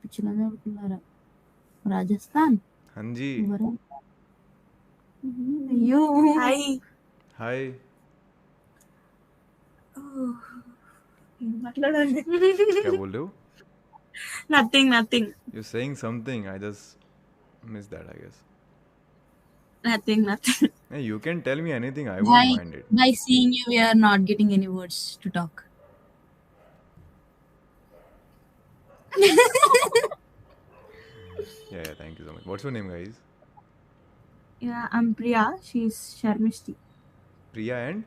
పిచ్చిలోనే అనుకున్నారా రాజస్థాన్ हाँ जी వరం అయ్యో హాయ్ हाय ఏం మాట్లాడాలి क्या बोल रहे हो nothing you're saying something I just missed that I guess nothing hey, you can tell me anything I by won't mind it by seeing you we are not getting any words to talk. yeah thank you so much what's your name guys yeah I'm Priya she's Sharmishti Priya and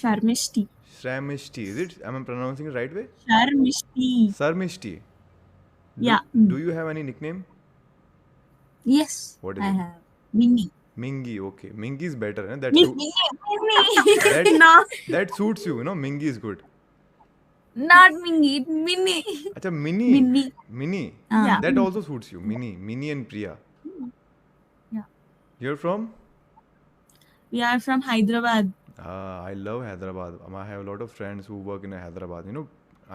Sharmishti Shramishti is it am I pronouncing it right way Sharmishti Sarmishti Yeah. do you have any nickname Yes, What is I it? have Minnie. Mingy okay Mingy is better eh? నా that suits you you know Mingy is good Not Minnie, it's Minnie. acha Mini Minnie. Mini Yeah. that also suits you Mini and Priya Yeah. you're from we are from Hyderabad I love Hyderabad. I have a lot of friends who work in Hyderabad. You know,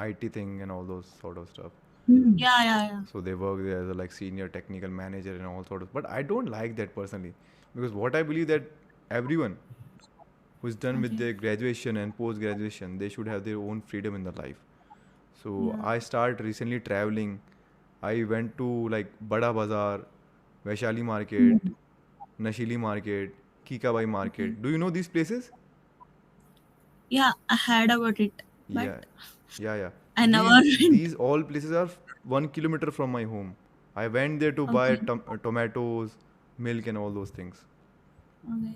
IT thing and all those sort of stuff. Yeah So they work there as a like senior technical manager and all sort of. But I don't like that personally because what I believe that everyone who's done with their graduation and post graduation, they should have their own freedom in their life. So I started recently traveling. I went to like Bada Bazaar, Vaishali Market, Nashili Market, Kikabai Market. Do you know these places? Yeah I heard about it but Yeah. I never went. These all places are 1 kilometer from my home. I went there to buy tomatoes, milk, and all those things. Okay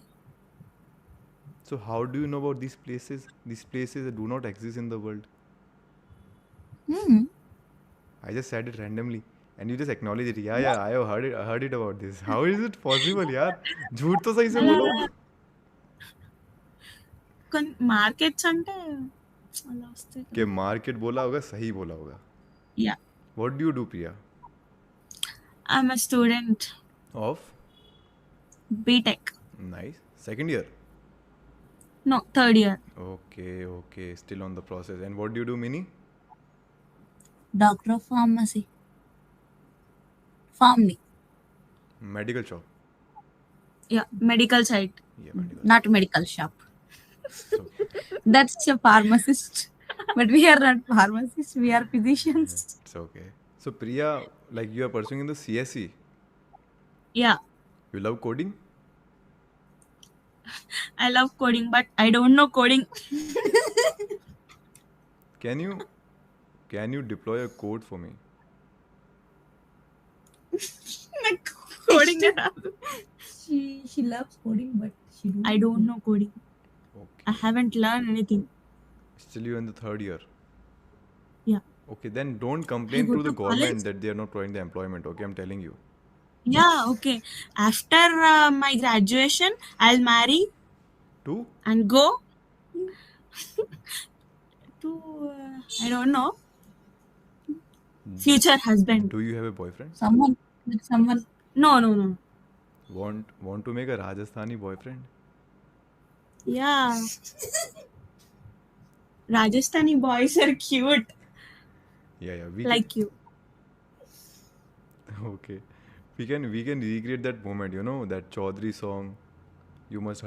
So how do you know about these places? These places that do not exist in the world. I just said it randomly, and you just acknowledge it. Yeah, I have heard it. I heard it about this. How is it possible, yaar? झूठ तो सही से बोलो. కొన్ని markets అంటే అలా వస్తాయి कि market बोला होगा, सही बोला होगा. Yeah What do you do, Priya? I'm a student Of BTech nice second year. No third year Okay. Still on the process. And what do you do, Mini? Doctor of Pharmacy. Pharmacy, Medical shop. Yeah medical site Yeah, medical. not medical shop. So, That's a pharmacist. But we are not pharmacists, we are physicians. it's okay. So Priya, like you are pursuing in the CSE. Yeah You love coding? I love coding but I don't know coding Can you deploy a code for me? నాకు coding She loves coding, but she I don't know coding Okay. I haven't learn anything Still you in the third year. Yeah. Okay, then don't complain go to the to government college. that they are not providing the employment. Okay, I'm telling you. Yeah okay after my graduation I will marry Two? and go to I don't know future husband. Do you have a boyfriend? someone with someone. No. Want to make a Rajasthani boyfriend? Yeah. Rajasthani boys are cute Yeah. like you. Okay. We can recreate that moment. You know that Chaudhary song. You must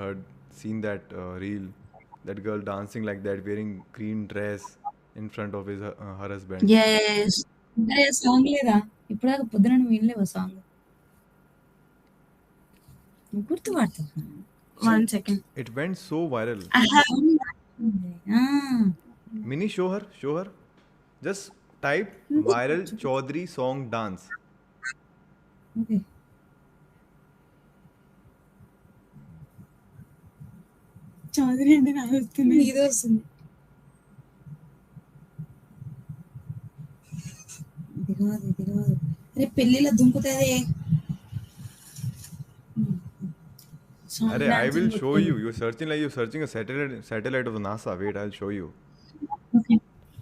seen that reel. That girl dancing like that, wearing green dress in front of her husband. Yes. అరే song లేదా ఇప్పుడాక పొద్దున నువ్వు వినలేవా song గుర్తుపడతా One second. It went so viral. I have Mini, show her. Just type viral Chaudhary song dance. Okay Chaudhary అంటే నాకు వస్తుంది. ఇది వస్తుంది ఇది కాదు అరే పెళ్ళిలో దుంకుతుంది Arey, I will show you. You're searching a satellite of the NASA. Wait, I'll show you.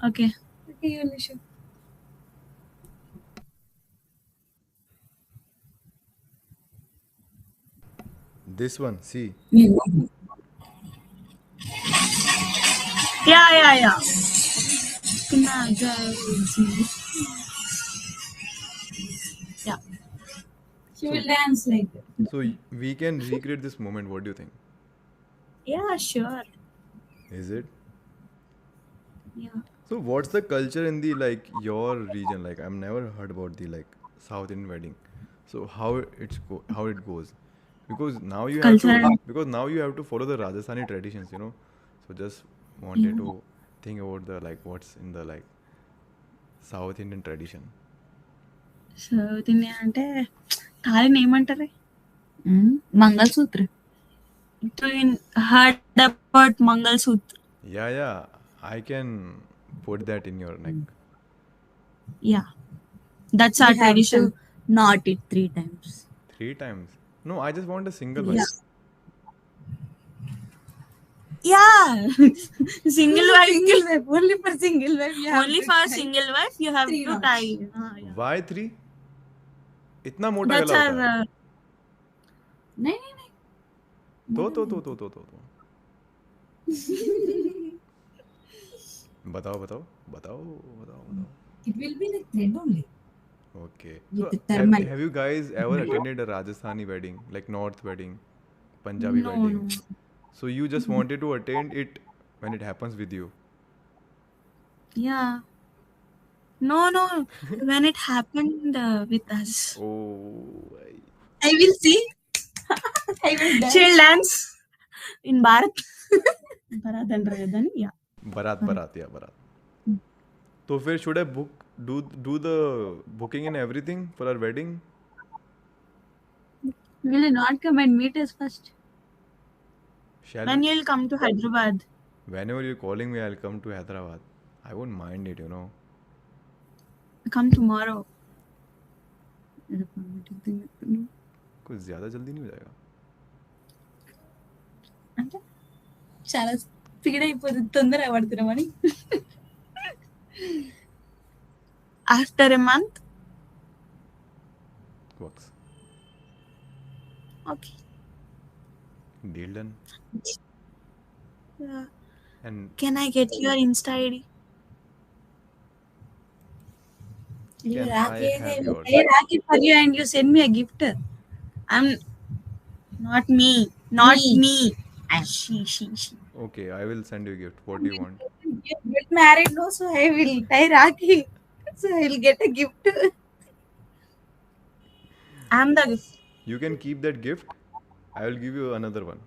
Okay. This one, see. Yeah. will dance like that. So we can recreate this moment. What do you think? Yeah, sure. Is it? Yeah. So what's the culture in the like your region? Like I've never heard about the like South Indian wedding. So how it goes? Because now you have to Cultural. follow the Rajasthani traditions, you know. So just Yeah. wanted to think about the like what's in the like South Indian tradition. South India అంటే తాళిని ఏమంటారు? Mangalsutra. Heard about mangalsutra. Yeah, I can put that in your neck. Yeah, that's our We have tradition. to knot it 3 times. 3 times. No, I just want a single Yeah. one. Yeah. Single wife. Single wife. Only for single wife. You have Only to for tie single wife you have 3 to knots. tie. Yeah. Why 3? इतना मोटा That's गला our होता है. नहीं. तो बताओ. It will be like thread only. Okay. With So the thermal. have you guys ever attended a Rajasthani wedding, like North wedding, Punjabi wedding? No. So you just wanted to attend it when it happens with you. Yeah. No. When it happened with us. Oh, I will see. I will dance. She'll dance in Bharat. Bharat and Rayadan. Yeah. Barat, yeah, Barat. तो फिर should I do the booking and everything for our wedding? Will you not come and meet us first? Shall When we? you'll come to Hyderabad. Whenever you're calling me, I'll come to Hyderabad. I won't mind it, you know. Come tomorrow. कुछ ज़्यादा जल्दी नहीं हो जाएगा. అంటే చాలా speed అయిపోతుంది తొందరగా పడుతున్నామని. After a month. Works. Okay. Deal done. Yeah. And Can I get your Insta ID? You can rack I it, have yours? I rack it for you and you send me a gift. I'm not me. Not Me. me. She. Okay, I will send you a gift. What do you want? You get married, no, so I will tie Rakhi. So I will get a gift. I'm the gift. You can keep that gift. I will give you another one.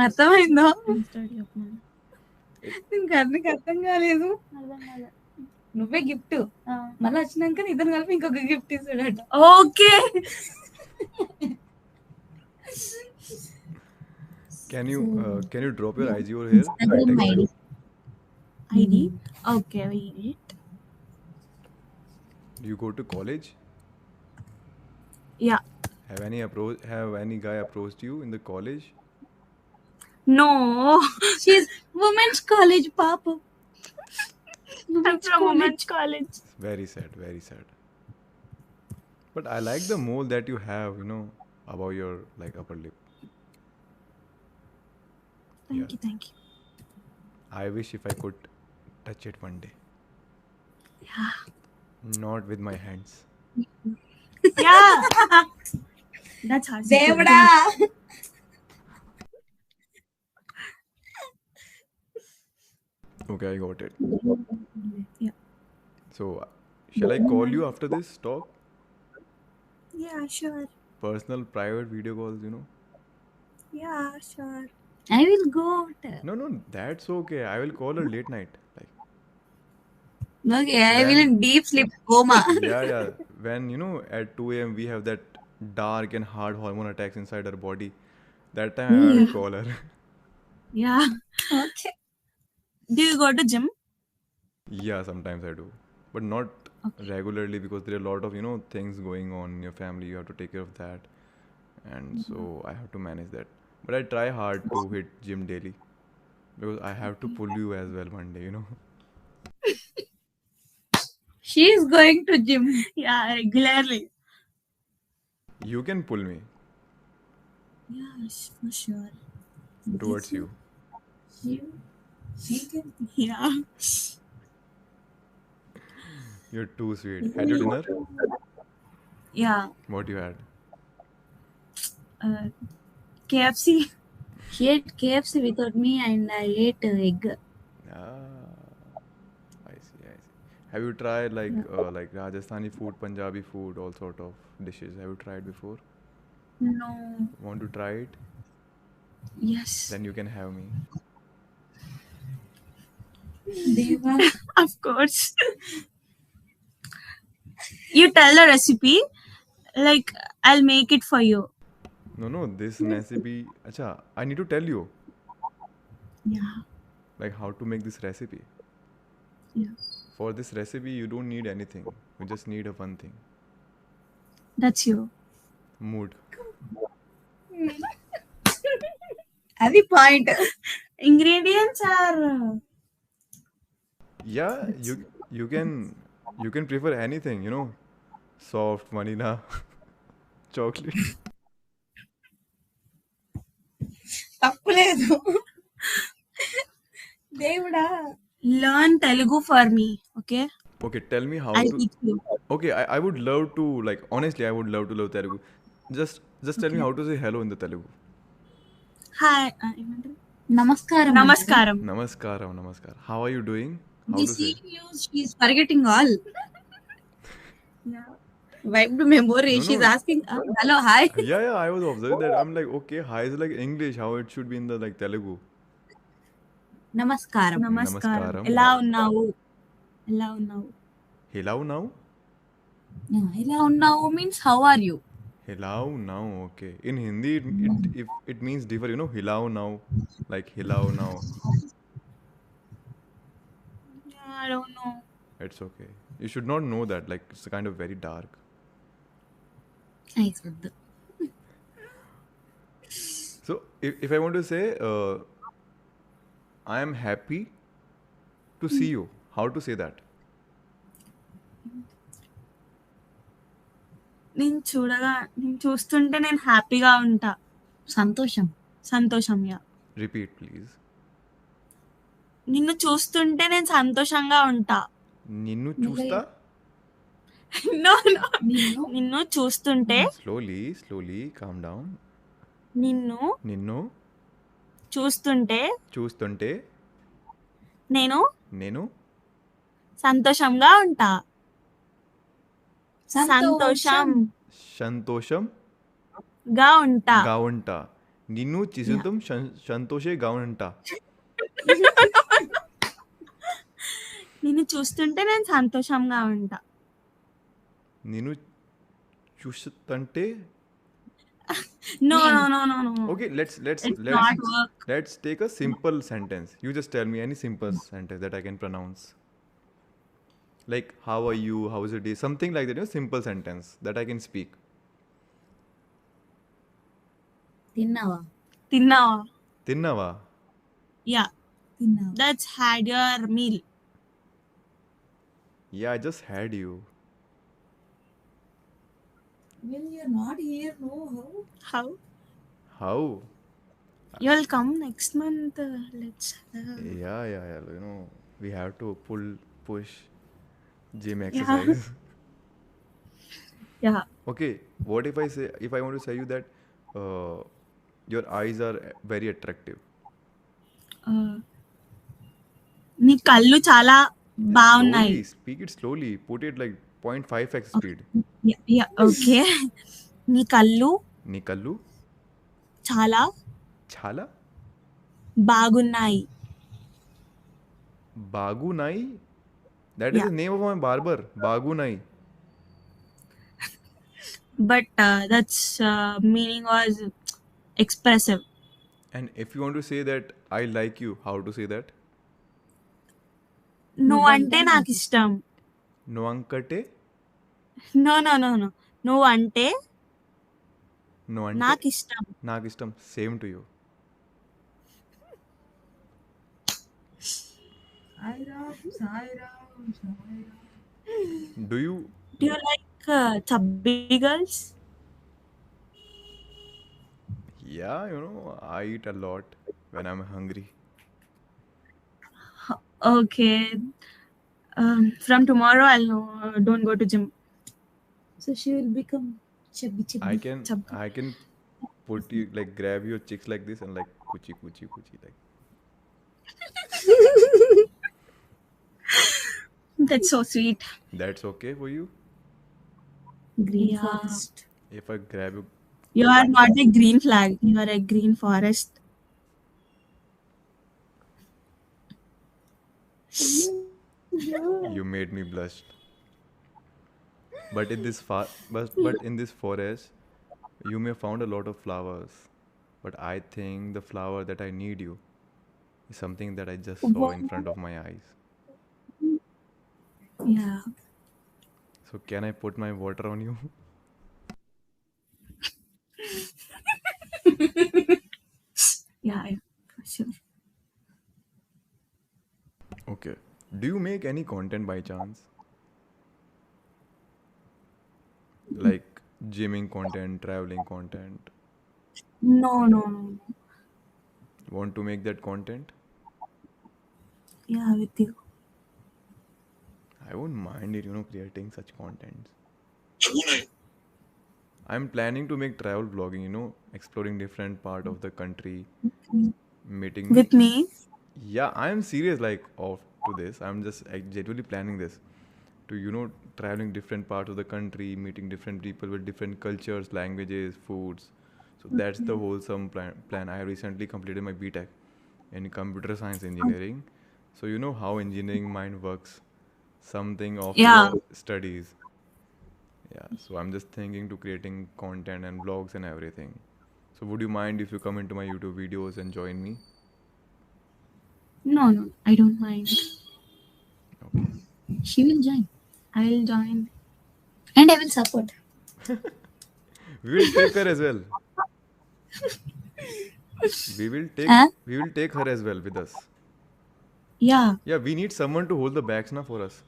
అర్థమైందో? Insta ID of mine. ఇంకా నీకు అర్థం కాలేదు. నువ్వే gift మళ్ళీ వచ్చినాక ఇద్దరు కలిపి ఇంకొక గిఫ్ట్ ఇస్తాడట. Okay. Can you drop your IG over here? I'll Instagram text you. ID. Okay, wait. Do you go to college? Yeah. Have any guy approached you in the college? No. She's women's college, Papa. I'm from women's college. Very sad, very sad. But I like the mole that you have, you know, above your like upper lip. Thank you. I wish if I could touch it one day. Yeah. Not with my hands. Yeah. That's hard. దేవుడా. Okay, I got it. Yeah. So, shall I call you after this talk? Yeah, sure. Personal, private video calls, you know? Yeah, sure. I will go out. No, that's okay. I will call her late night. Like, Okay, I will in deep sleep coma. yeah. When, you know, at 2 a.m. we have that dark and hard hormone attacks inside our body. That time I will call her. Yeah. Okay. Do you go to gym? Yeah, sometimes I do. But not regularly because there are a lot of, you know, things going on in your family. You have to take care of that. And so I have to manage that. But I try hard to hit gym daily. Because I have to pull you as well one day, you know. She is going to gym. Yeah, regularly. You can pull me Yeah, for sure. towards you. She can. Yeah. You're too sweet. Had your dinner? Yeah. What you had? Uh, KFC. She ate KFC without me and I ate egg. Ah, I see, I see. Have you tried like Rajasthani food, Punjabi food, all sort of dishes? Have you tried before? No. Want to try it? Yes. Then you can have me. Deva. Of course. You tell the recipe, like I'll make it for you. No, this recipe. Acha, I need to tell you Yeah. like how to make this recipe. Yeah. For this recipe, you don't need anything. You just need a one thing: That's you. mood. అది point. Ingredients are Yeah, you can prefer anything. Soft vanilla, chocolate. తప్పులేదు. దేవుడా. learn Telugu for me. Okay. Okay, tell me how I'll to. teach you. Okay, I would love to like honestly, I would love to learn Telugu. Just tell me Okay. how to say hello in the Telugu. Hi. నమస్కారం. Namaskaram. Namaskaram. How are you doing? How The to say? seeing you, she is forgetting all. Yeah. Wiped memory. No, She's no. asking, hello, hi. Yeah, I was observing that. I'm like, okay, hi is like English, how it should be in the like Telugu. నమస్కారం. Namaskaram. Namaskaram. ఎలా ఉన్నావు? ఎలా ఉన్నావు? Hello now? ఇలా ఉన్నావు means how are you? Hello now, okay. In Hindi, it means different, Hello now, like hello now. Yeah, I don't know. It's okay. You should not know that. Like it's kind of very dark. Nice వద్దు. So if I want to say, I am happy to see you. How to say that? నేను చూస్తుంటే నేను హ్యాపీగా ఉంటా. సంతోషం. సంతోషంగా. Repeat, please. నిన్ను చూస్తుంటే నేను సంతోషంగా ఉంటా. Ninnu chusta? No. నిన్ను నిన్ను చూస్తుంటే Slowly, calm down. నిన్ను Ninnu చూస్తుంటే చూస్తుంటే నేను నేను సంతోషంగా ఉంటా. సంతోషంగా సంతోషంగా ఉంటా. ఉంటా. నిన్ను చూస్తుంటే సంతోషంగా ఉంటా. నిన్ను చూస్తుంటే నేను సంతోషంగా ఉంటా. నిన్ను చూస్తుంటే No. Okay, It's not work. let's take a simple sentence. You just tell me any simple sentence that I can pronounce. Like how are you? How is your day? Something like that, simple sentence that I can speak. తిన్నావా? తిన్నావా? Tinnava. Yeah, తిన్నావా? that's had your meal. Yeah, I just had you. Well, you're not here, no, how? How? How? You'll come next month. Let's Yeah. We have to push gym exercise. yeah. Okay, what if I want to say you that your eyes are very attractive? నీ కళ్ళు చాలా బాగున్నాయి. Slowly, speak it slowly. Put it like 0.5x speed. Yeah, okay. నీ కళ్ళు నీ కళ్ళు చాలా చాలా బాగున్నాయి. బాగున్నాయి. That is Yeah. the name of my barber. బాగున్నాయి. But that's meaning was expressive. And if you want to say that I like you, how to say that? నువ్వు అంటే నాకు ఇష్టం. No ankate? No. నువ్వు అంటే No ante? నాకు ఇష్టం. నాకు ఇష్టం. Same to you. Do you? Do you like chubby girls? Yeah, I eat a lot when I'm hungry. Okay. From tomorrow, don't go to gym. So she will become chubby I chubby. can Chub- I can put you like grab your chicks like this and like kuchi kuchi kuchi like. That's so sweet. That's okay for you Green Yeah. forest. if I grab you. You are not a green flag. You are a green forest. You made me blush. But in this but in this forest, you may found a lot of flowers. But I think the flower that I need you is something that I just saw in front of my eyes. Yeah. So can I put my water on you? Yeah, for sure. Okay. Do you make any content by chance? Like gymming content, traveling content? No. Want to make that content? Yeah, with you. I won't mind it, creating such contents. I'm planning to make travel vlogging, exploring different part of the country, meeting me. With me. Yeah, I'm serious like off to this. I'm just genuinely planning this to, traveling different parts of the country, meeting different people with different cultures, languages, foods. So that's the wholesome plan. I recently completed my BTech in computer science engineering. So you know how engineering mind works, something of Yeah. your studies. Yeah, so I'm just thinking to creating content and vlogs and everything. So would you mind if you come into my YouTube videos and join me? No, I don't mind. Okay. She will join. I will join. And I will support. We will take her as well. We will take Huh? we will take her as well with us. Yeah. Yeah, we need someone to hold the bags now for us.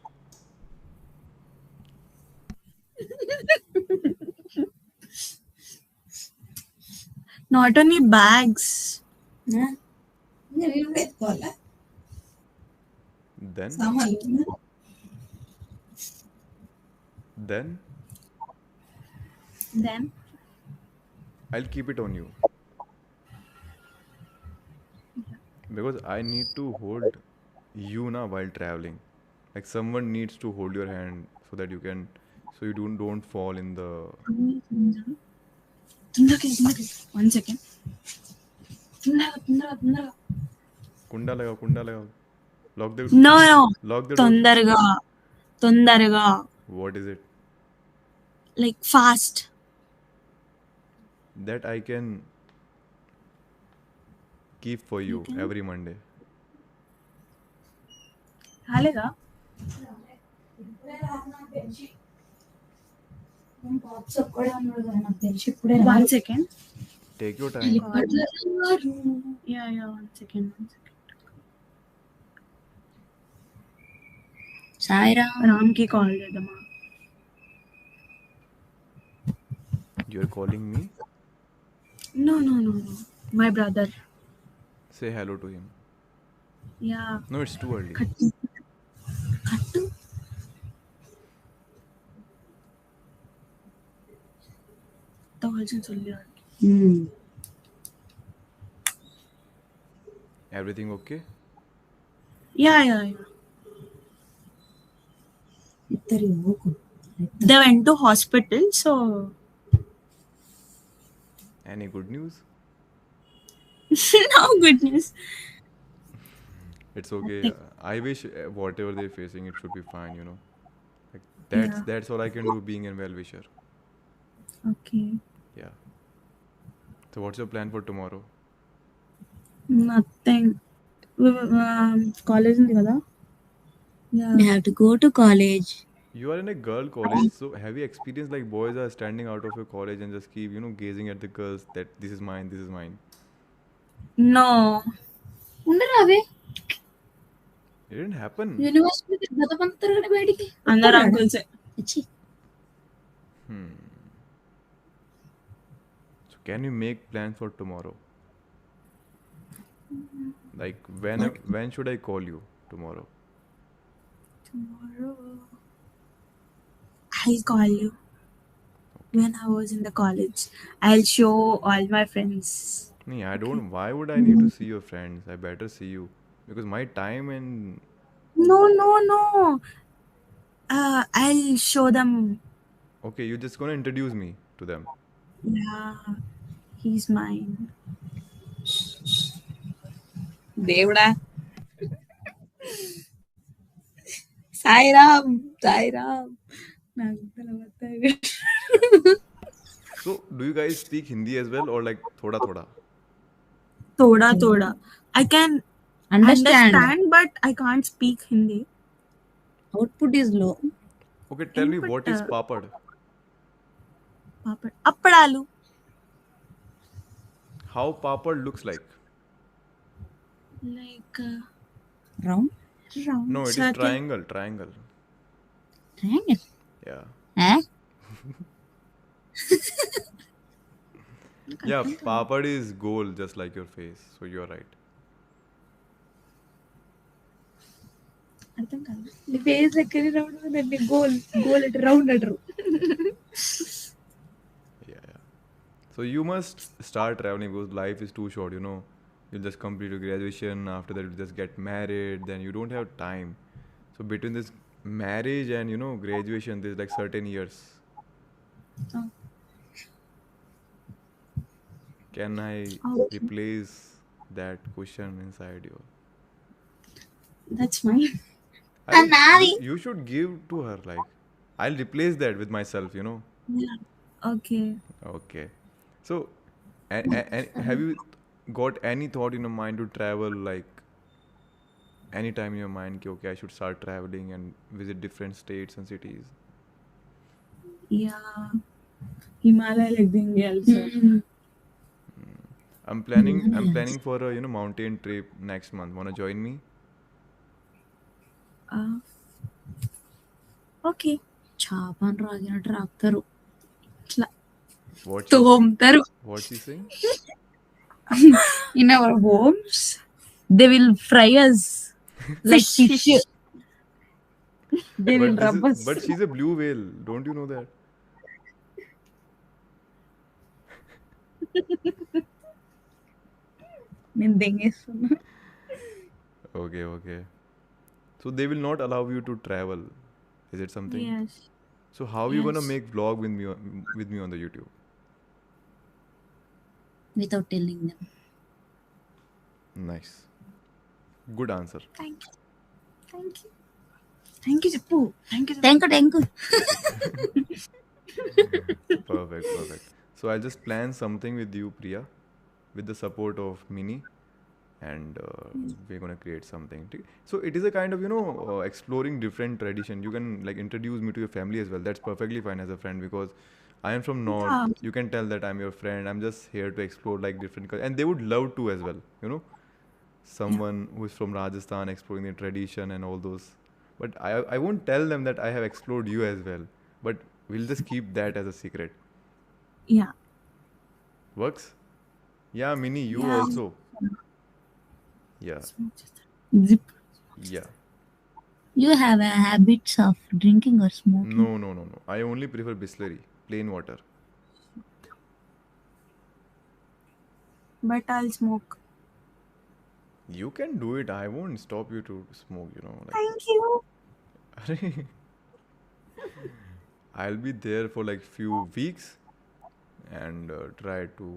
Not only bags. Huh? నేను ఎత్తుకోవాలా Then సామాన్లు then Then. I'll keep it on you. Because I need to hold you now while traveling. Like someone needs to hold your hand so that you don't fall in the. తొందరగా. 1 second. తొందరగా. Kunda laga. Lock the No. lock the door. తొందరగా. What is it? Like fast. That I can keep for you every Monday. రాలేదా? Box ఒక్కడే ఉన్నాడు కదా నాకు తెలిసి ఇప్పుడే 1 second. Take your time. Yeah, 1 second. సాయిరా రామ్కి కాల్ చేద్దామా? You're calling me? No. My brother. Say hello to him. Yeah. No, it's too early. కట్టు. తోల్చిన சொல்லியா? Everything okay? Yeah. ఇద్దరు ఊకు They went to hospital, so Any good news? no good news. It's okay. I wish whatever they're facing, it should be fine. Like Yeah. that's all I can do, being a well-wisher. Okay. Yeah. So what's your plan for tomorrow? Nothing. College ఉంది కదా? Yeah. We have to go to college. You are in a girl college, so have you experienced like boys are standing out of your college and just keep, gazing at the girls that this is mine, this is mine? No. ఉండరా అవే It didn't happen. University గత పంపుతారు కదా బయటికి అందరు అంకుల్సే. ఇచ్చి So can you make plans for tomorrow? Like when should I call you tomorrow? Tomorrow, I'll call you when I was in the college. I'll show all my friends. Nee, I Okay. don't. Why would I need to see your friends? I better see you because my time and No, no, no. I'll show them. okay, you're just gonna introduce me to them. Yeah, he's mine. దేవుడా సాయిరామ్ సాయిరామ్ నాకు తెలవదు. So, do you guys speak Hindi as well or like thoda thoda? Thoda, thoda. I can understand understand, but I can't speak Hindi. Output is low. Okay, tell me Input, what is papad? papad. Appadalu. How papad looks like? Like round round No, it is circle. triangle. Triangle. Triangle. Yeah. Yeah, papad is goal, just like your face. So you're right. అర్థం కాదు. నీ face ఎక్కడి round ఉందండి. Goal goal అంటే round అంటారు. Yeah. So you must start traveling because life is too short, You'll just complete your graduation, after that you'll just get married, then you don't have time. So between this marriage and graduation, there's like certain years. Oh. Can I Okay. replace that question inside you? That's mine. You should give to her, like, I'll replace that with myself, Yeah. Okay. Okay. So, and have you got any thought in your mind to travel, like, any time in your mind, ki, okay, I should start traveling and visit different states and cities? Yeah. Himalaya like being also. I'm planning for a, mountain trip next month. Wanna join me? Okay. చాపని రాగినట్టు రాపుతారు. ఇట్లా What తోముతారు. What's he saying? In our homes, they will fry us like fish. They will rub us. But she's a blue whale. Don't you know that? నేను దెంగేస్తున్నా. Okay. So they will not allow you to travel. Is it something? Yes. So how are you gonna Yes. make vlog with me on the YouTube? Without telling them. Nice. Good answer. Thank you. Thank you. Thank you, చెప్పు. Thank you. Thank you. Perfect. So I'll just plan something with you, Priya, with the support of Mini, and we're gonna create something. So it is a kind of exploring different tradition. You can like introduce me to your family as well. That's perfectly fine as a friend because I am from North. Yeah. You can tell that I'm your friend. I'm just here to explore like different and they would love to as well. Someone who is from Rajasthan exploring their tradition and all those. But I won't tell them that I have explored you as well. But we'll just keep that as a secret. Yeah. Works? Yeah, Mini, you Yeah. also. Yeah. Zip. Yeah. You have a habits of drinking or smoking? No. I only prefer Bisleri, plain water. But I'll smoke. You can do it. I won't stop you to smoke, Like, Thank you. I'll be there for like few weeks and try to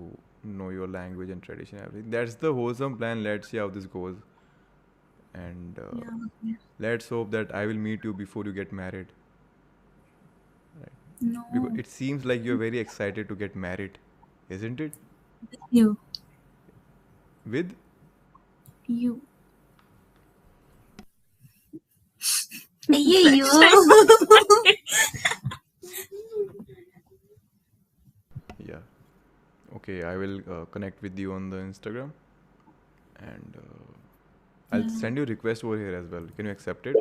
know your language and tradition, everything. That's the wholesome plan. Let's see how this goes. And Yeah. let's hope that I will meet you before you get married. No. Because it seems like you're very excited to get married, isn't it? You. With? You. అయ్యయ్యో. Yeah. Okay, I will connect with you on the Instagram and I'll send you a request over here as well. Can you accept it?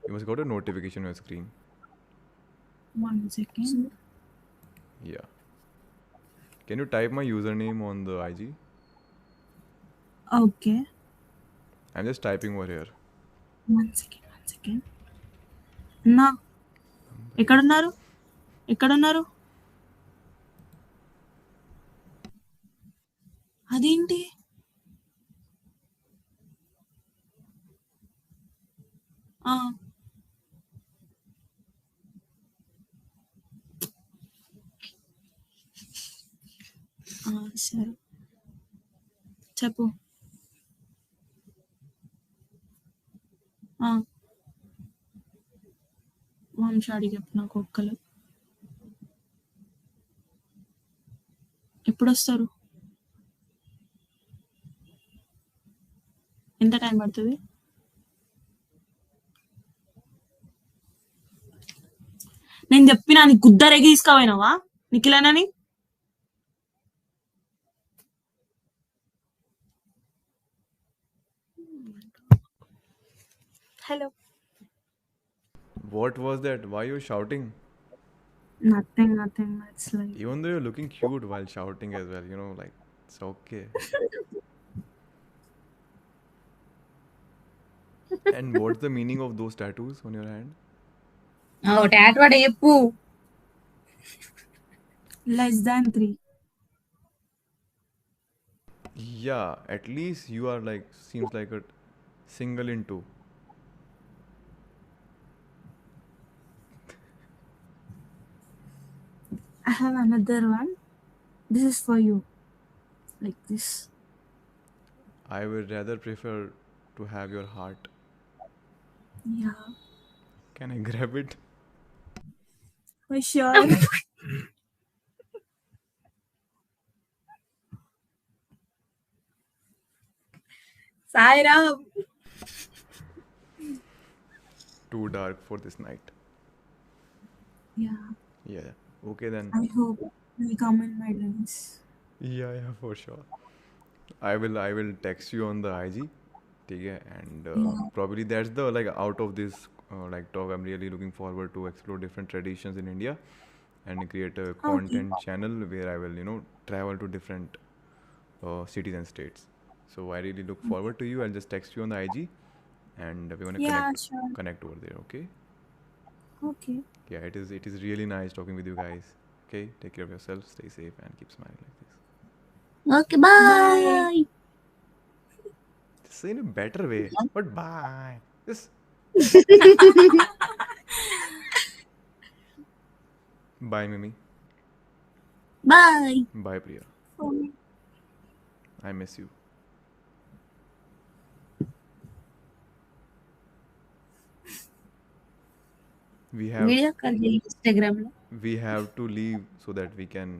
You must got a notification on your screen. 1 second. Yeah. Can you type my username on the IG? Okay. I'm just typing over here. 1 second. నా ఎక్కడున్నారు ఎక్కడున్నారు అదేంటి ఆ, ఆ, సరే చెప్పు ఆ, వంశాడి చెప్పు నాకు ఒక్కలు ఎప్పుడు వస్తారు ఎంత టైం పడుతుంది నేను చెప్పినా నీకు గుద్దరేగి తీసుకోపోయినావా నిఖిలనని hello What was that? Why you shouting? Nothing it's like Even though you're looking cute while shouting as well, like it's okay. And what's the meaning of those tattoos on your hand? Tattoo వాడు చెప్పు. less than 3 Yeah, at least you are like seems like a single in two. I have another one. This is for you. Like this. I would rather prefer to have your heart. Yeah. Can I grab it? For sure. Sairam. Too dark for this night. Yeah. Yeah. Okay then. I hope you come in my dreams. Yeah, for sure. I will text you on the IG. Okay, and Yeah. probably that's the like out of this talk. I'm really looking forward to explore different traditions in India and create a content channel where I will travel to different cities and states. So I really look forward to you. I'll just text you on the IG, and we wanna Yeah, sure. connect over there. Okay. Okay. Yeah, it is really nice talking with you guys. Okay, take care of yourself, stay safe, and keep smiling like this. Okay bye. Just say in a better way. But bye. Just bye, Mimi. Bye. Bye, Priya. I miss you. We have video call చేయి Instagram లో. we have to leave so that we can.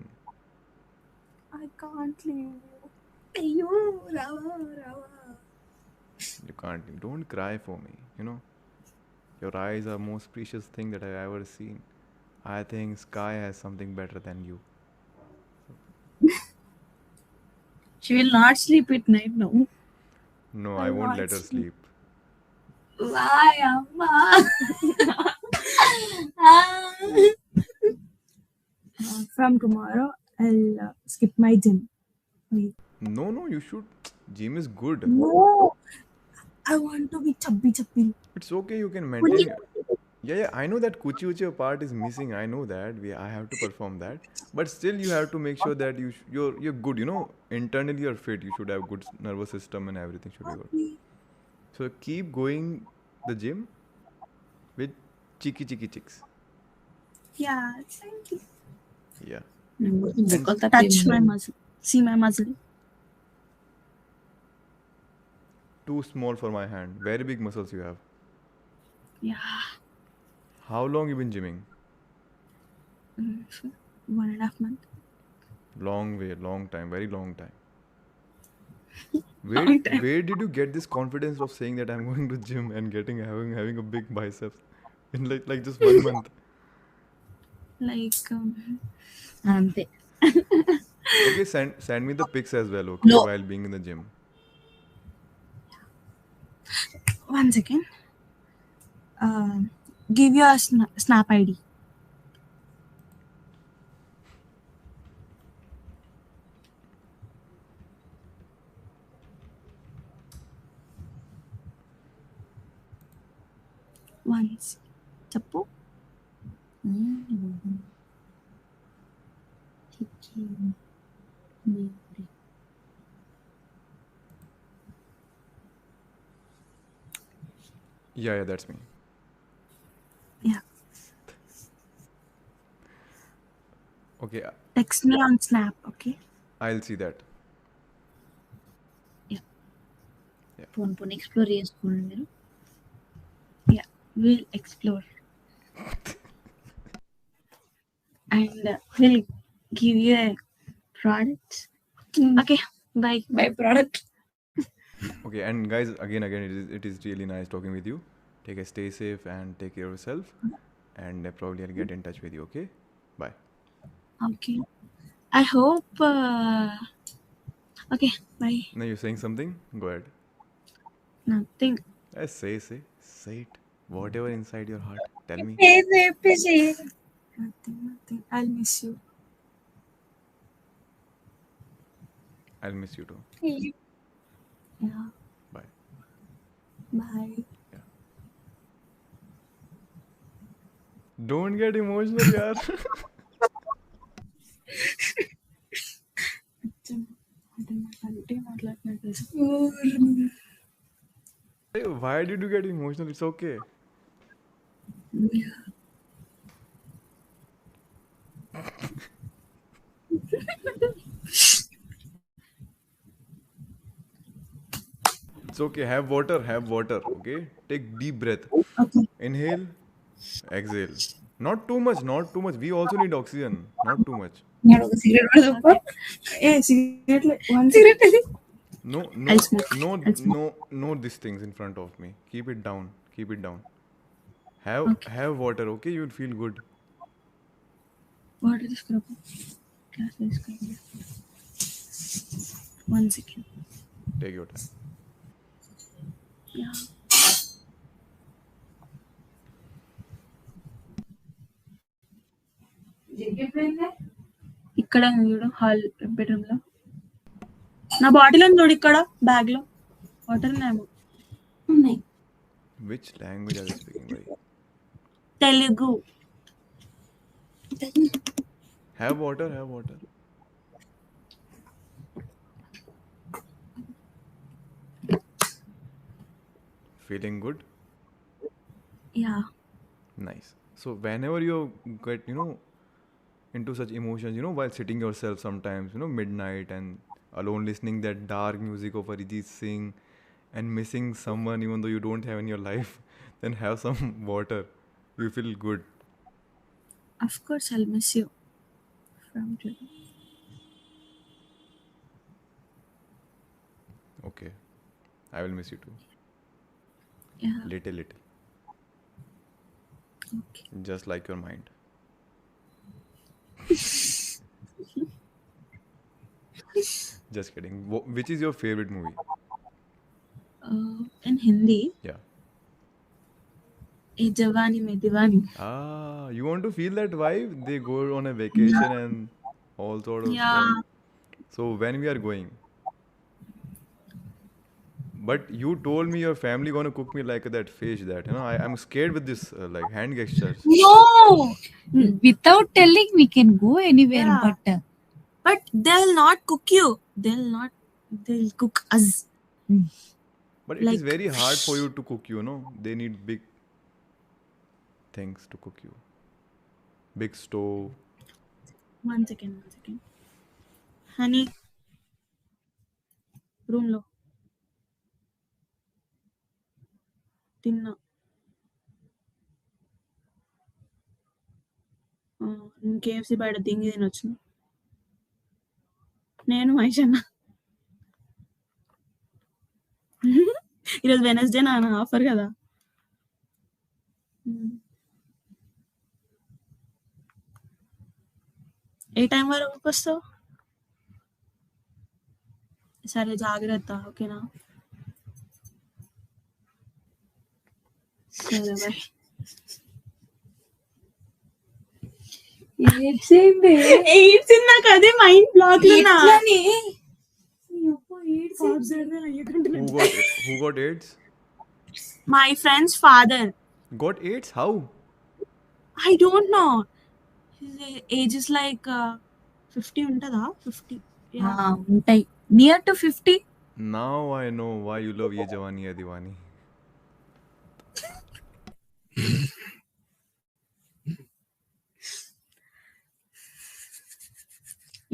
I can't leave you. అయ్యో రావా రావా. You can't. Don't cry for me. Your eyes are most precious thing that I've ever seen. I think Sky has something better than you. She will not sleep at night now. No, I I'll won't not let her sleep. sleep. Why, అమ్మా? From tomorrow, I'll skip my gym. Wait. No, you should. Gym is good. No. I want to be chubby. It's okay. You can maintain. Yeah. I know that kuchi part is missing. I know that. I have to perform that. But still, you have to make sure that you're good. Internally you're fit. You should have good nervous system and everything should be good. So keep going the gym with cheeky chicks. Yeah, thank you. Yeah. Touch my muscle. See my muscle. Too small for my hand. Very big muscles you have. Yeah. How long you been gymming? 1.5 months. Long way, long time, very long time. Long time. Where did you get this confidence of saying that I'm going to gym and having a big biceps in like just 1 month? Like, అంతే. Okay, send me the pics as well, okay, No. while being in the gym. 1 second. Give your Snap ID. Once. చెప్పు. Yeah, that's me. Yeah. Okay, Text me on Snap, okay? I'll see that. పోనీ explore చేసుకోండి మీరు. Yeah, we'll explore. And we'll give you a product. Okay, bye. By product. Okay, and guys, again, it is really nice talking with you. Stay safe and take care of yourself. And probably I'll get in touch with you. Okay, bye. Okay. I hope. Okay, bye. Now you're saying something? Go ahead. Nothing. Say it. Whatever inside your heart. Tell me. చెప్పేసి Nothing. I'll miss you. I'll miss you too. Yeah. Bye. Bye. Yeah. Don't get emotional, yaar. Hey, why did you get emotional? It's okay. It's okay. Have water. Okay. Take deep breath. Okay. Inhale. Exhale. Not too much. We also need oxygen. Not too much. నేను ఒక cigarette కూడా చెప్పు. Cigarette. One cigarette అది. No, I'll smoke. no, these things in front of me. Keep it down. Have water, okay? You'll feel good. Water తీసుకురా. Glass తీసుకురా. 1 second. Take your time. Yeah. ఇక్కడ చూడు hall bedroom లో. నా bottle అని చూడు ఇక్కడ బ్యాగ్ లో వాటర్ ఉన్నాయేమో. ఉన్నాయి. Which language are you speaking, bhai? Telugu. Have water. Feeling good? Yeah. Nice. So whenever you get, into such emotions, while sitting yourself sometimes, midnight and alone listening that dark music of Arijit Singh and missing someone even though you don't have in your life, then have some water. You feel good. Of course I'll miss you. From today. Okay. I will miss you too. Yeah. Little. Okay. Just like your mind. Just kidding. Which is your favorite movie? In Hindi. Yeah. Ye Jawani Mein Diwani. You want to feel that vibe? They go on a vacation and all sort of Yeah. stuff. So when we are going? But you told me your family gonna cook me like that fish that, I'm scared with this like hand gestures. No, without telling we can go anywhere. Yeah. But they'll not cook you. They'll cook us. But it is Like- very hard for you to cook, They need big things to cook you. Big stove. One second. Honey. Room lo. తిన్నా. KFC బయట తింగి తినొచ్చు. నేను మహేషన్న. ఈరోజు Wednesday నా offer కదా. ఏ time వరకు వస్తావు? సరే జాగ్రత్త, ఓకేనా? సరే బాయ్. ఎయిడ్స్ నాకు అదే మైండ్ బ్లాక్ లో నా. Who got AIDS? My friend's father. Got AIDS? How? I don't know. His age is like 50 ఉంటదా 50. Yeah. ఉంటాయి near to 50. Now I know why you love Ye Jawani Hai Diwani.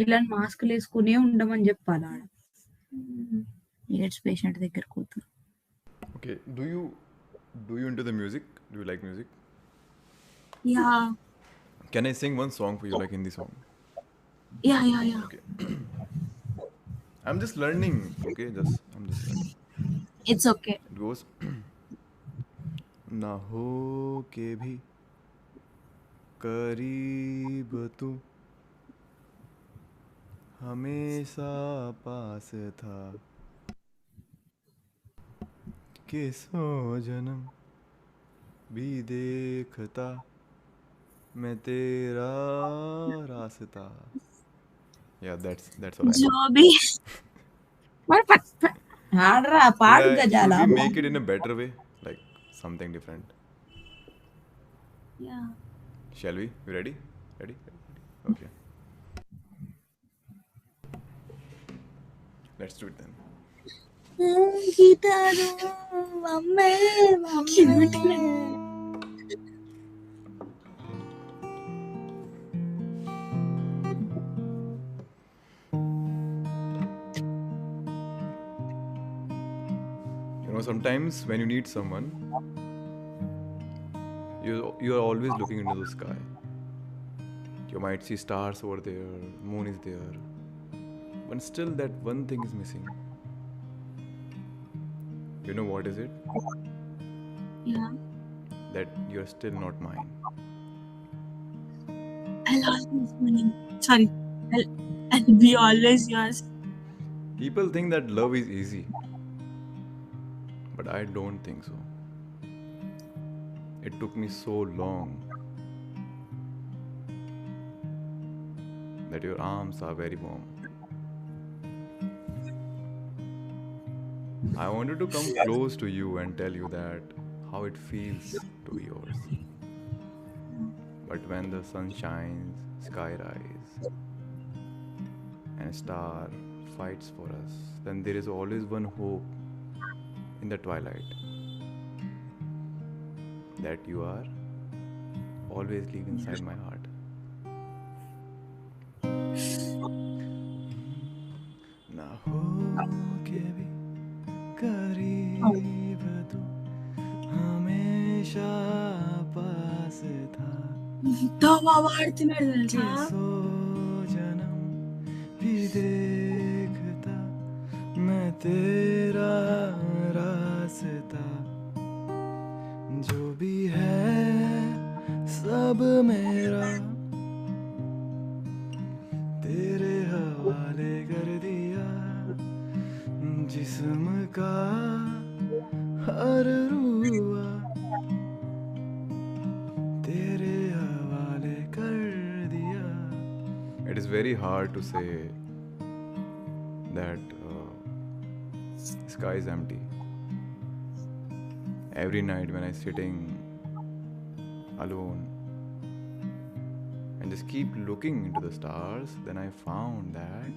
ఇలా మాస్కులు వేసుకునే ఉండమని చెప్పాలి ఆడ ఎయిడ్స్ పేషెంట్ దగ్గర కూతురు. Okay, do you into the music? Do you like music? Yeah. Can I sing one song for you, like Hindi song? Yeah. Okay. I'm just learning. Okay, I'm just learning. It's okay. It goes. ना हो के भी करीब तू हमेशा पास था कि सौ जन्म भी देखता मैं तेरा रास्ता. Yeah, that's all I know. जो भी మరి ఆడరా పాడు Yeah, గజాల. should we make it in a better way, like something different? yeah. Shall we? You ready? Ready? Okay. Let's do it then. గీతారు అమ్మే Cute. You know, sometimes when you need someone, you are always looking into the sky. You might see stars over there, moon is there, but still that one thing is missing. You know what is it? Yeah. That you're still not mine. I'll always be sorry. I'll be always yours. People think that love is easy, but I don't think so. It took me so long that your arms are very warm. I wanted to come close to you and tell you that how it feels to be yours. But when the sun shines, sky rise, and a star fights for us, then there is always one hope in the twilight, that you are always live inside my heart. ना हो के भी करीब तू हमेशा पास था तो వాడుతున్నాడు कि తెలుసా सौ जन्म भी देखता मैं तेरा रास्ता जो भी है सब मेरा तेरे हवाले कर दिया जिस्म का हर रुआ तेरे हवाले कर दिया. It is very hard to say that sky is empty. Every night when I'm sitting alone and just keep looking into the stars, then I found that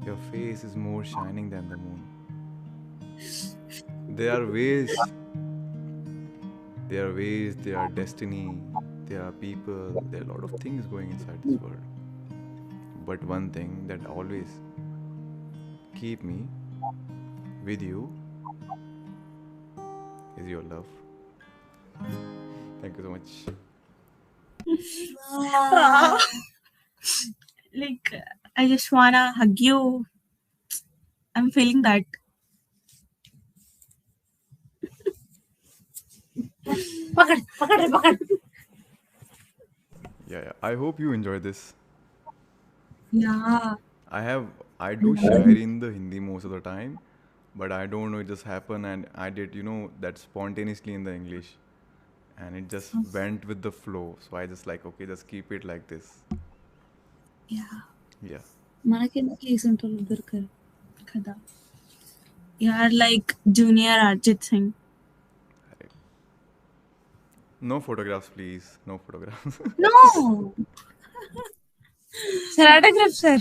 your face is more shining than the moon. There are ways, there are destiny, there are people, there are a lot of things going inside this world. But one thing that always keep me with you is your love. Thank you so much. like I just wanna hug you. I'm feeling that. పకడ్. Yeah. I hope you enjoy this. Yeah. I do share in the Hindi most of the time, but I don't know, it just happened and I did, that spontaneously in the English, and it just went with the flow. So I just like, okay, just keep it like this. Yeah. Yeah. మనకెందుకు వేసుంటారు దొరకరు కదా. You are like junior Arjit Singh. No photographs, please. No photographs. No. Sir, autograph, sir.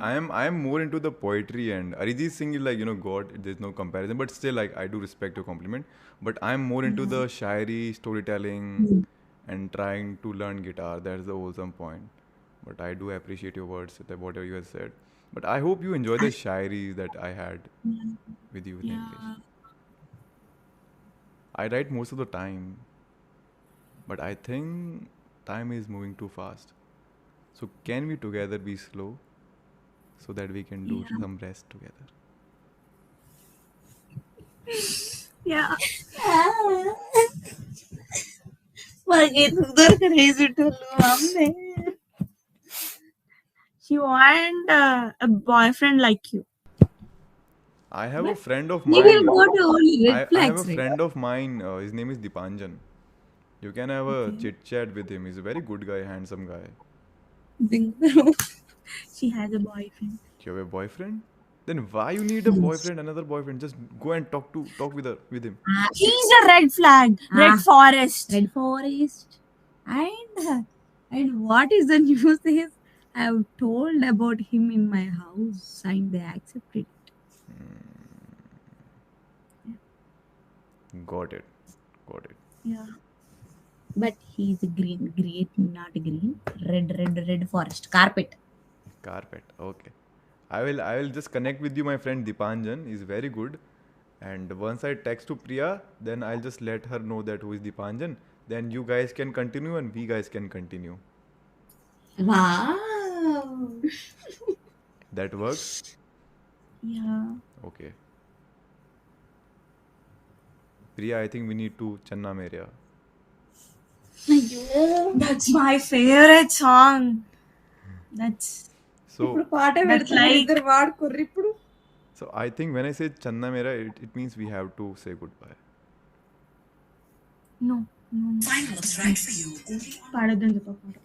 I am more into the poetry, and Arijit Singh is like, God, there's no comparison, but still, like, I do respect your compliment. But I'm more into the shairi, storytelling, and trying to learn guitar. That's the wholesome point. But I do appreciate your words, that whatever you have said. But I hope you enjoy the shairis that I had with you in English. Yeah. I write most of the time, but I think time is moving too fast. So can we together be slow so that we can do Yeah. some rest together? Yeah. మాకెందుకు దొరకరేసేటోళ్ళు అమ్మే. She want a boyfriend like you. I have a friend of You will mine. go to only red I have a flags, right? friend of mine. His name is Dipanjan. You can have a chit chat with him. He's a very good guy, handsome guy. She has a boyfriend. You have a boyfriend? Then why you need a boyfriend, another boyfriend? Just go and talk with him. He's a red flag. Red forest. Red forest. And what is the news is I have told about him in my house and they accepted. Got it. Yeah. But he's green, not green. Red forest. Carpet. Okay. I will just connect with you, my friend Dipanjan. He's very good. And once I text to Priya, then I'll just let her know that who is Dipanjan. Then you guys can continue and we guys can continue. Wow. That works? Yeah. Okay. Priya, I think we need to Channa Meria. That's my favorite song. That's So, పాట పెడుతున్నారు ఇద్దరు వాడుకోర్రు ఇప్పుడు. so I think when I say Channa Meria, it means we have to say goodbye. no. పాడొద్దని చెప్పు, పాట.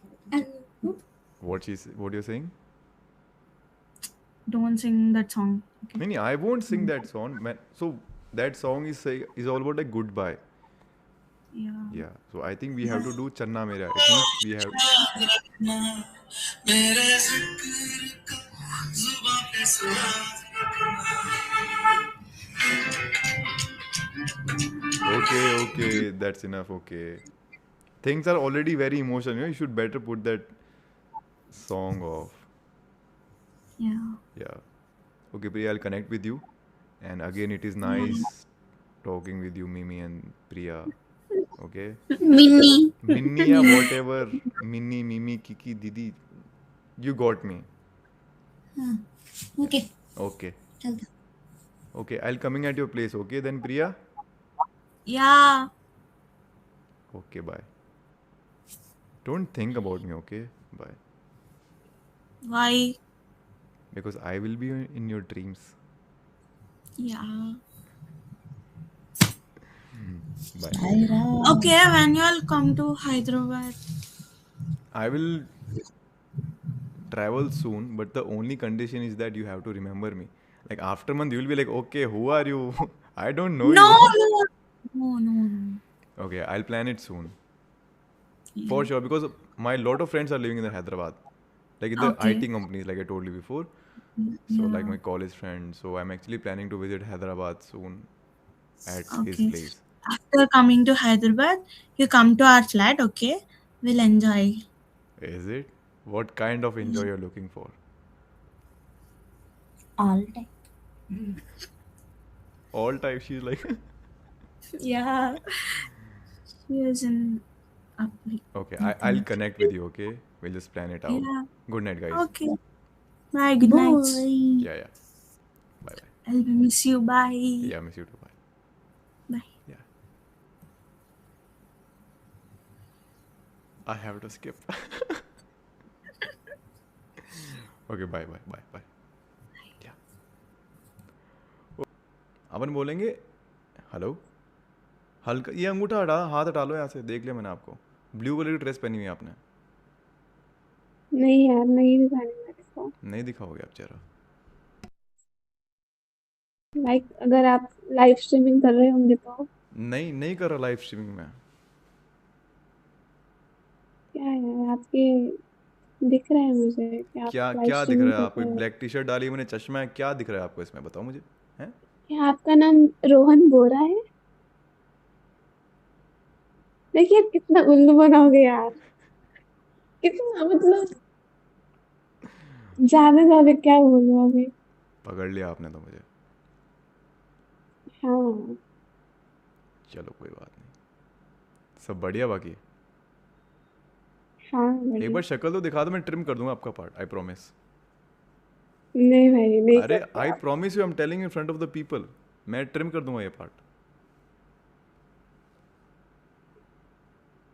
What you're saying? Don't sing that song. Okay. No, I won't sing that song. So that song is all about like goodbye. Yeah. Yeah. So I think we have to do Channa Meria. It means we have. Okay. That's enough. Okay. Things are already very emotional. You should better put that song off. Yeah. Yeah. Okay, Priya, I'll connect with you. And again, it is nice talking with you, Mimi and Priya. Okay? Minnie. Minnie or whatever. Minnie, Mimi, Kiki, Didi. You got me. Okay. Okay. Okay, I'll coming at your place. Okay, then Priya? Yeah. Okay, bye. Don't think about me, okay? Bye. Why? Because I will be in your dreams. Yeah. Bye. Okay, when you'll come to Hyderabad? I will travel soon, but the only condition is that you have to remember me. Like after a month, you will be like, okay, who are you? I don't know No. you. No. Okay, I'll plan it soon. For sure, because my lot of friends are living in the Hyderabad. Like in the Okay. IT companies, like I told you before. So like my college friends. So I'm actually planning to visit Hyderabad soon at his Okay. place. After coming to Hyderabad, you come to our flat, okay? We'll enjoy. Is it? What kind of enjoy you're looking for? All time. All type, she's like. Yeah. She is in Okay, I'll connect with you, okay? We'll just plan it out. Yeah. Good night, guys. Okay. Bye. Good night. Yeah. Bye. I'll miss you. Bye. Yeah, miss you too. Bye. Bye. Yeah. I have to skip. Okay, bye. Yeah. अपन बोलेंगे hello हल्का ये अंगूठा हाथ हटा लो यहाँ से देख लिया मैंने आपको ब्लू कलर की ड्रेस पहनी हुई है आपने नहीं यार, नहीं दिखाने मेरे को। नहीं दिखाओगे आप चेहरा लाइक अगर आप लाइव स्ट्रीमिंग कर रहे होंगे तो नहीं कर रहा लाइव स्ट्रीमिंग में क्या यार आपके दिख रहा है मुझे कि आप क्या लाइव क्या दिख स्ट्रीमिंग रहा है कर आपको? रहे एक हो। ब्लैक टी शर्ट डाली है मैंने, चश्मा है, क्या दिख रहा है आपको इसमें, बताओ मुझे। हैं? क्या आपका नाम रोहन बोरा है? देखिए कितना उल्लू बनाओगे यार, कितना मतलब ज्यादा ज्यादा क्या बोलूं अभी। पकड़ लिया आपने तो मुझे। हाँ चलो कोई बात नहीं, सब बढ़िया बाकी। हाँ एक बढ़िया। बार शक्ल तो दिखा दो, मैं ट्रिम कर दूंगा आपका पार्ट, आई प्रॉमिस। नहीं भाई नहीं अरे करते आई आप। Promise you, I am telling in front of the people, मैं ट्रिम कर दूंगा ये पार्ट।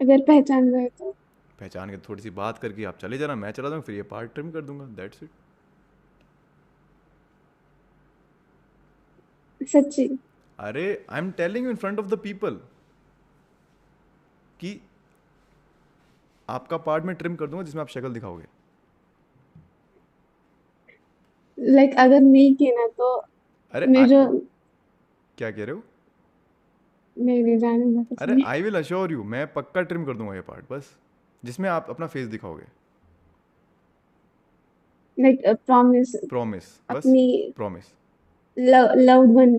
अगर पहचान गए तो। पहचान के थोड़ी सी बात करके आप चले जाना, मैं चला जाऊंगा, फिर ये पार्ट ट्रिम कर दूंगा, दैट्स इट। सच्ची? अरे I am telling you in front of the people कि आपका पार्ट मैं ट्रिम कर दूंगा जिसमें आप शक्ल दिखाओगे। लाइक अगर नहीं किए ना तो अरे मैं जो। क्या कह रहे हो? नहीं नहीं जाने दो कुछ अरे नहीं। आई विल अश्योर यू, मैं पक्का ट्रिम कर दूंगा ये पार्ट, बस जिसमें आप अपना फेस दिखाओगे। लाइक प्रॉमिस प्रॉमिस, बस अपनी प्रॉमिस। लव्ड वन की